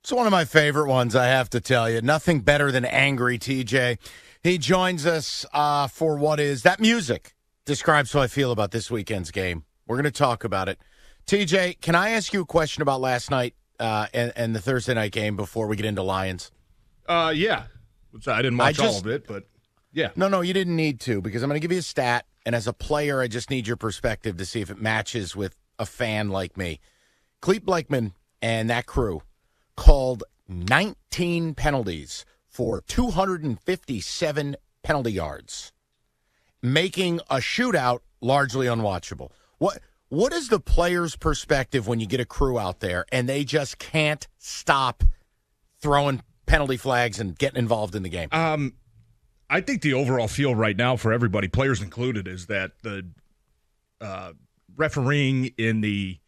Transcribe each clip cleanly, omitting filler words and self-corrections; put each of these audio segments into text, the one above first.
It's one of my favorite ones, I have to tell you. Nothing better than angry TJ. He joins us for what is that music describes how I feel about this weekend's game. We're going to talk about it. TJ, can I ask you a question about last night and the Thursday night game before we get into Lions? Yeah. I didn't watch all of it, but yeah. No, you didn't need to, because I'm going to give you a stat, and as a player, I just need your perspective to see if it matches with a fan like me. Clete Blakeman and that crew called 19 penalties for 257 penalty yards, making a shootout largely unwatchable. What is the player's perspective when you get a crew out there and they just can't stop throwing penalty flags and getting involved in the game? I think the overall feel right now for everybody, players included, is that the refereeing in the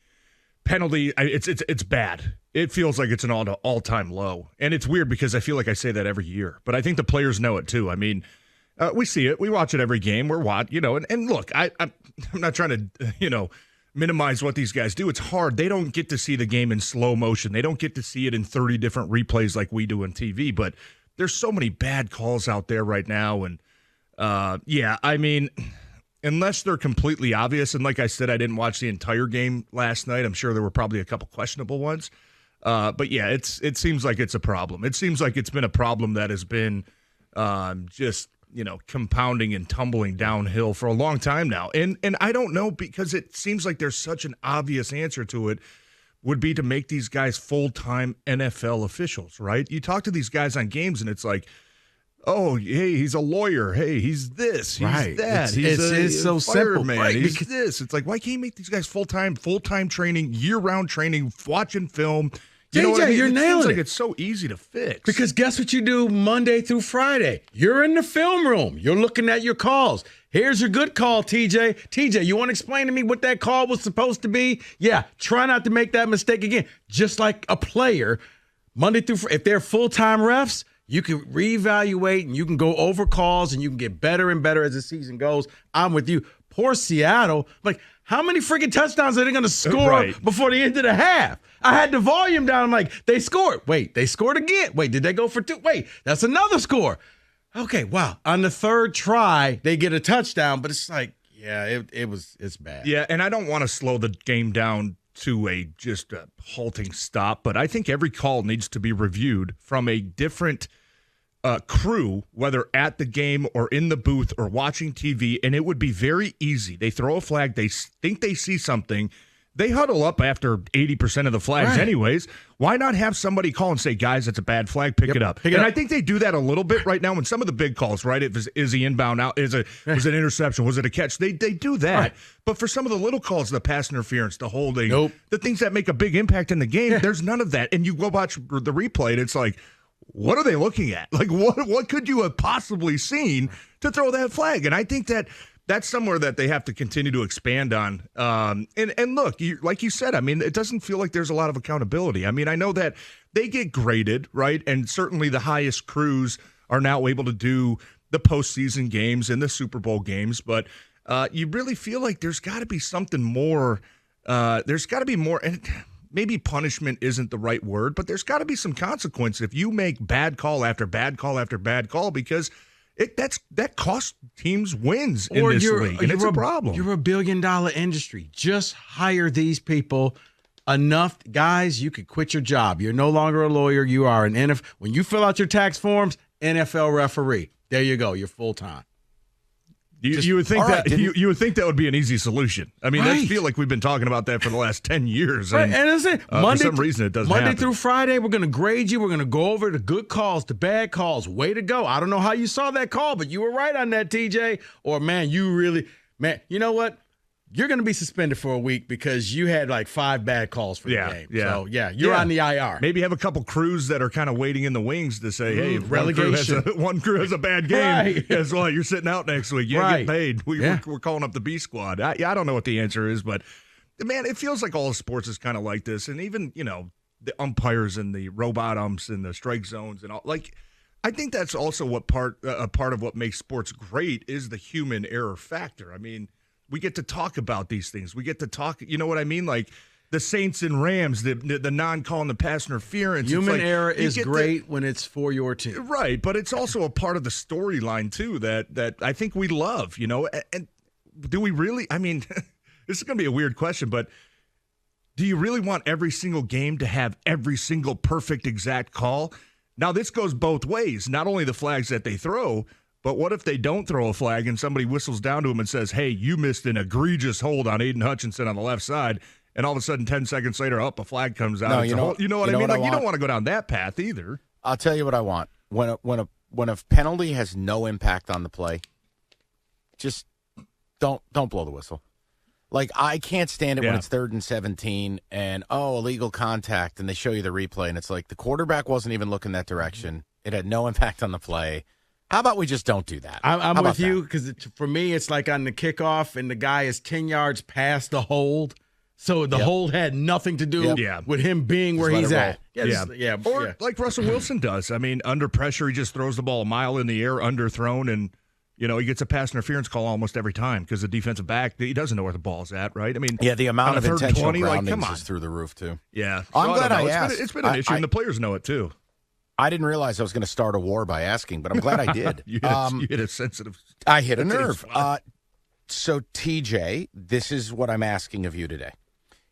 penalty, it's bad. It feels like it's an all-time low. And it's weird because I feel like I say that every year. But I think the players know it, too. I mean, we see it. We watch it every game. And look, I'm not trying to, minimize what these guys do. It's hard. They don't get to see the game in slow motion. They don't get to see it in 30 different replays like we do on TV. But there's so many bad calls out there right now. And, unless they're completely obvious, and like I said, I didn't watch the entire game last night. I'm sure there were probably a couple questionable ones. But yeah, it seems like it's a problem. It seems like it's been a problem that has been compounding and tumbling downhill for a long time now. And I don't know, because it seems like there's such an obvious answer to it, would be to make these guys full-time NFL officials, right? You talk to these guys on games and it's like, oh, hey, he's a lawyer. Hey, he's this. He's right. that. It's so simple, man. right? He's this. It's like, why can't you make these guys full-time training, year-round training, watching film? You know what I mean? You're nailing it. Seems like it's so easy to fix. Because guess what you do Monday through Friday? You're in the film room. You're looking at your calls. Here's your good call, TJ. TJ, you want to explain to me what that call was supposed to be? Yeah, try not to make that mistake again. Just like a player, Monday through Friday, if they're full-time refs, you can reevaluate and you can go over calls and you can get better and better as the season goes. I'm with you. Poor Seattle. Like, how many freaking touchdowns are they going to score before the end of the half? I had the volume down. I'm like, they scored. Wait, they scored again. Wait, did they go for two? Wait, that's another score. Okay, wow. On the third try, they get a touchdown, but it's like, yeah, it's bad. Yeah, and I don't want to slow the game down to just a halting stop, but I think every call needs to be reviewed from a different crew, whether at the game or in the booth or watching TV, and it would be very easy. They throw a flag, they think they see something, they huddle up after 80% of the flags anyways. Why not have somebody call and say, guys, that's a bad flag, pick it up. I think they do that a little bit right now in some of the big calls, right? Is he inbound out? Was it an interception? Was it a catch? They do that. Right. But for some of the little calls, the pass interference, the holding, the things that make a big impact in the game, there's none of that. And you go watch the replay, and it's like, what are they looking at? Like, what could you have possibly seen to throw that flag? And I think that's somewhere that they have to continue to expand on. And look, like you said, I mean, it doesn't feel like there's a lot of accountability. I mean, I know that they get graded, right? And certainly the highest crews are now able to do the postseason games and the Super Bowl games. But you really feel like there's got to be something more. There's got to be more. And maybe punishment isn't the right word, but there's got to be some consequence if you make bad call after bad call after bad call, because that costs teams wins in this league, and it's a problem. You're $1 billion industry. Just hire these people enough. Guys, you could quit your job. You're no longer a lawyer. You are an NFL. When you fill out your tax forms, NFL referee. There you go. You're full-time. You would think you would think that would be an easy solution. I mean, I feel like we've been talking about that for the last 10 years. And, and that's it. For some reason, it doesn't happen. Monday through Friday, we're going to grade you. We're going to go over the good calls, the bad calls. Way to go. I don't know how you saw that call, but you were right on that, TJ. Or, man, you know what? You're going to be suspended for a week because you had like 5 bad calls for the game. Yeah. So, you're on the IR. Maybe have a couple crews that are kind of waiting in the wings to say, hey, if relegation. one crew has a bad game, guess what? You're sitting out next week. You get paid. We're calling up the B squad. I don't know what the answer is, but, man, it feels like all sports is kind of like this. And even, the umpires and the robot umps and the strike zones and all. Like, I think that's also what a part of what makes sports great is the human error factor. I mean, we get to talk about these things. We get to talk, you know what I mean? Like, the Saints and Rams, the non-calling the pass interference. Human error is great when it's for your team. Right, but it's also a part of the storyline, too, that I think we love, And do we really – I mean, this is going to be a weird question, but do you really want every single game to have every single perfect exact call? Now, this goes both ways, not only the flags that they throw, but what if they don't throw a flag and somebody whistles down to them and says, hey, you missed an egregious hold on Aiden Hutchinson on the left side, and all of a sudden 10 seconds later, a flag comes out. No, you know what I mean? Like, you don't want to go down that path either. I'll tell you what I want. When a penalty has no impact on the play, just don't blow the whistle. Like, I can't stand it when it's 3rd and 17 and, illegal contact, and they show you the replay, and it's like the quarterback wasn't even looking that direction. It had no impact on the play. How about we just don't do that? I'm with you because for me, it's like on the kickoff, and the guy is 10 yards past the hold. So the hold had nothing to do with him being where he's at. Or like Russell Wilson does. I mean, under pressure, he just throws the ball a mile in the air, underthrown, and he gets a pass interference call almost every time because the defensive back, he doesn't know where the ball's at, right? I mean, the amount of intentional groundings is through the roof, too. Yeah. I'm glad I asked. It's been an issue, and the players know it, too. I didn't realize I was going to start a war by asking, but I'm glad I did. You hit a sensitive. I hit a nerve. So, TJ, this is what I'm asking of you today.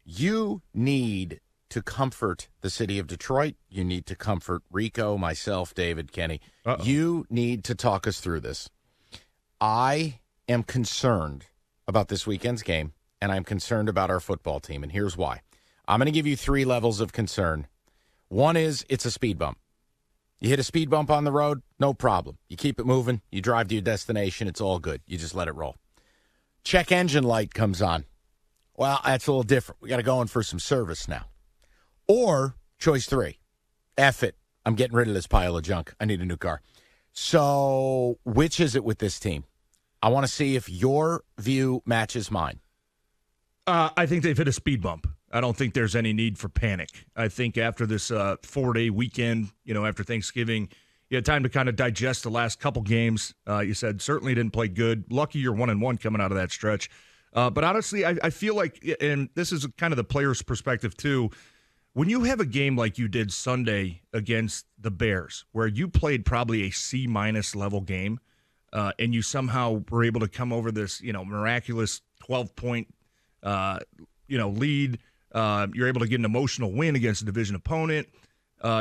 You need to comfort the city of Detroit. You need to comfort Rico, myself, David, Kenny. Uh-oh. You need to talk us through this. I am concerned about this weekend's game, and I'm concerned about our football team, and here's why. I'm going to give you 3 levels of concern. One is it's a speed bump. You hit a speed bump on the road, no problem. You keep it moving. You drive to your destination. It's all good. You just let it roll. Check engine light comes on. Well, that's a little different. We got to go in for some service now. Or choice 3, F it. I'm getting rid of this pile of junk. I need a new car. So which is it with this team? I want to see if your view matches mine. I think they've hit a speed bump. I don't think there's any need for panic. I think after this 4-day weekend, after Thanksgiving, you had time to kind of digest the last couple games. You said certainly didn't play good. Lucky you're 1-1 coming out of that stretch. But honestly, I feel like, and this is kind of the player's perspective too, when you have a game like you did Sunday against the Bears, where you played probably a C- level game, and you somehow were able to come over this, miraculous 12-point, lead. You're able to get an emotional win against a division opponent.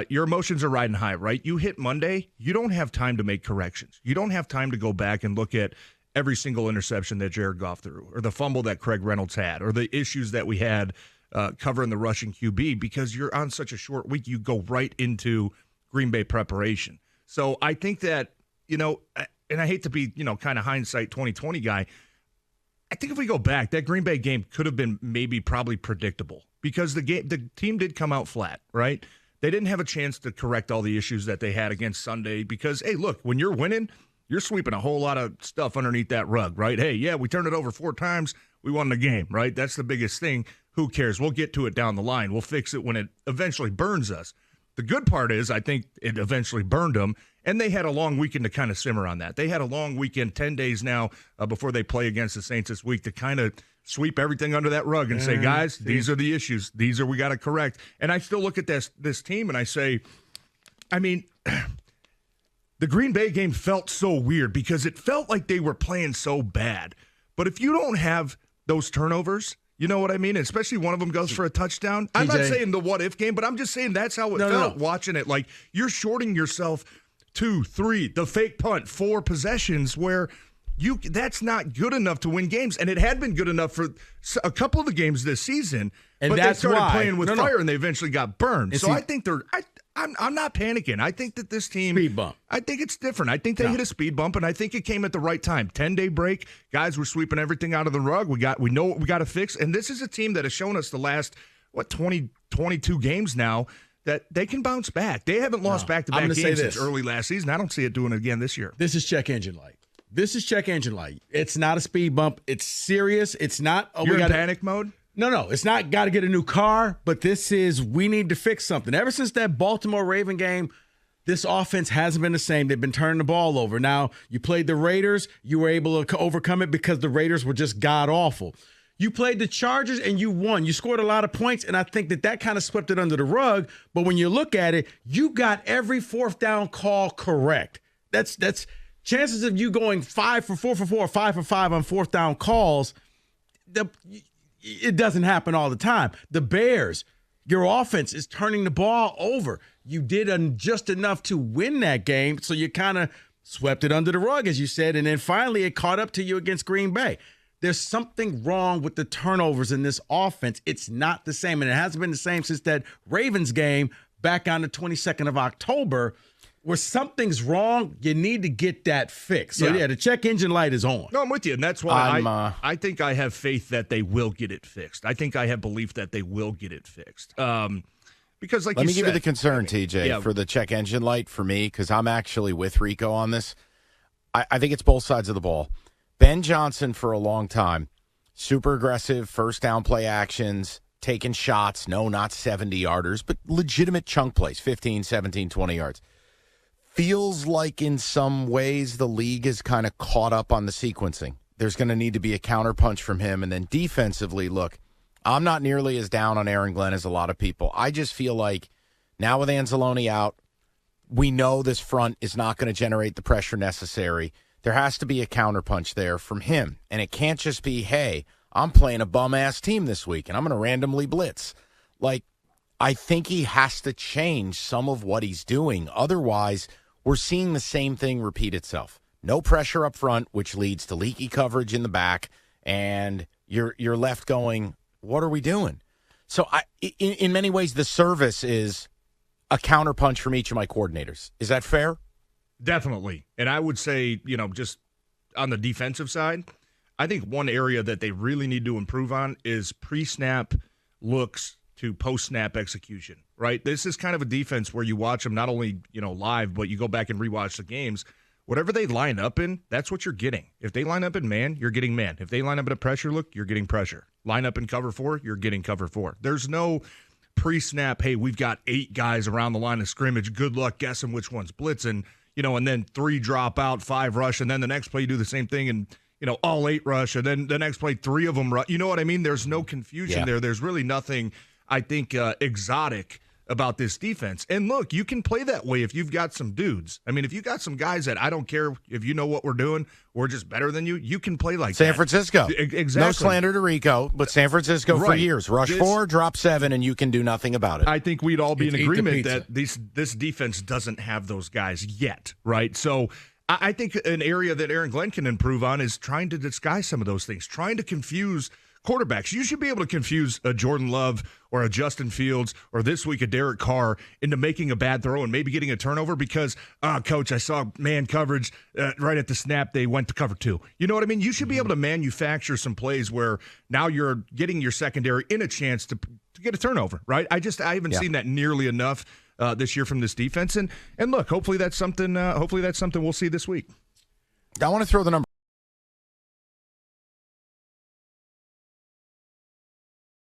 Your emotions are riding high, right? You hit Monday, you don't have time to make corrections. You don't have time to go back and look at every single interception that Jared Goff threw, or the fumble that Craig Reynolds had, or the issues that we had covering the rushing QB, because you're on such a short week, you go right into Green Bay preparation. So I think that, and I hate to be, kind of hindsight 2020 guy, I think if we go back, that Green Bay game could have been probably predictable, because the team did come out flat, right? They didn't have a chance to correct all the issues that they had against Sunday because, hey, look, when you're winning, you're sweeping a whole lot of stuff underneath that rug, right? Hey, yeah, we turned it over 4 times. We won the game, right? That's the biggest thing. Who cares? We'll get to it down the line. We'll fix it when it eventually burns us. The good part is I think it eventually burned them, and they had a long weekend to kind of simmer on that. They had a long weekend, 10 days now, before they play against the Saints this week, to kind of sweep everything under that rug and say, guys, these are the issues. These are we got to correct. And I still look at this team and I say, I mean, the Green Bay game felt so weird because it felt like they were playing so bad. But if you don't have those turnovers, you know what I mean? Especially one of them goes for a touchdown. I'm not saying the what-if game, but I'm just saying that's how it felt watching it. Like, you're shorting yourself 2, 3, the fake punt, 4 possessions where that's not good enough to win games. And it had been good enough for a couple of the games this season. And but that's they started why, playing with fire, and they eventually got burned. And so I think I'm not panicking. I think that this team, speed bump. I think it's different. I think they hit a speed bump, and I think it came at the right time. 10-day break, guys were sweeping everything out of the rug. We know what we got to fix, and this is a team that has shown us the last 22 games now that they can bounce back. They haven't lost back-to-back games since early last season. I don't see it doing it again this year. This is check engine light. It's not a speed bump. It's serious. It's not. You're in panic mode? No. It's not got to get a new car, but this is we need to fix something. Ever since that Baltimore Raven game, this offense hasn't been the same. They've been turning the ball over. Now, you played the Raiders. You were able to overcome it because the Raiders were just god-awful. You played the Chargers and you won. You scored a lot of points, and I think that kind of swept it under the rug. But when you look at it, you got every fourth down call correct. That's chances of you going 5 for 4 for 4 or 5 for 5 on fourth down calls. It doesn't happen all the time. The Bears, your offense is turning the ball over. You did just enough to win that game, so you kind of swept it under the rug, as you said, and then finally it caught up to you against Green Bay. There's something wrong with the turnovers in this offense. It's not the same, and it hasn't been the same since that Ravens game back on the 22nd of October, where something's wrong. You need to get that fixed. So, the check engine light is on. No, I'm with you, and that's why I think I have faith that they will get it fixed. I think I have belief that they will get it fixed. Because, like Let you me said, give you the concern, TJ, for the check engine light for me, because I'm actually with Rico on this. I think it's both sides of the ball. Ben Johnson, for a long time, super aggressive, first down play actions, taking shots. No, not 70-yarders, but legitimate chunk plays, 15, 17, 20 yards. Feels like in some ways the league is kind of caught up on the sequencing. There's going to need to be a counterpunch from him. And then defensively, look, I'm not nearly as down on Aaron Glenn as a lot of people. I just feel like now with Anzalone out, we know this front is not going to generate the pressure necessary. There has to be a counterpunch there from him. And it can't just be, hey, I'm playing a bum-ass team this week, and I'm going to randomly blitz. Like, I think he has to change some of what he's doing. Otherwise, we're seeing the same thing repeat itself. No pressure up front, which leads to leaky coverage in the back, and you're left going, what are we doing? So in many ways, the service is a counterpunch from each of my coordinators. Is that fair? Definitely. And I would say, just on the defensive side, I think one area that they really need to improve on is pre-snap looks to post-snap execution, right? This is kind of a defense where you watch them not only, live, but you go back and rewatch the games. Whatever they line up in, that's what you're getting. If they line up in man, you're getting man. If they line up in a pressure look, you're getting pressure. Line up in cover 4, you're getting cover 4. There's no pre-snap, hey, we've got 8 guys around the line of scrimmage. Good luck guessing which one's blitzing, and then 3 drop out, 5 rush, and then the next play you do the same thing and, all 8 rush, and then the next play 3 of them rush. You know what I mean? There's no confusion there. There's really nothing, I think, exotic about this defense. And look, you can play that way if you've got some dudes. I mean, if you got some guys that I don't care if you know what we're doing, we're just better than you, you can play like San that. Francisco. Exactly. No slander to Rico, but San Francisco for years. Rush 4, drop 7, and you can do nothing about it. I think we'd all be in agreement that this defense doesn't have those guys yet, right? So I think an area that Aaron Glenn can improve on is trying to disguise some of those things, trying to confuse quarterbacks. You should be able to confuse a Jordan Love or a Justin Fields or this week a Derek Carr into making a bad throw and maybe getting a turnover because, coach, I saw man coverage right at the snap. They went to cover 2. You know what I mean? You should be able to manufacture some plays where now you're getting your secondary in a chance to get a turnover, right? I haven't seen that nearly enough this year from this defense. And look, hopefully that's something we'll see this week. I want to throw the number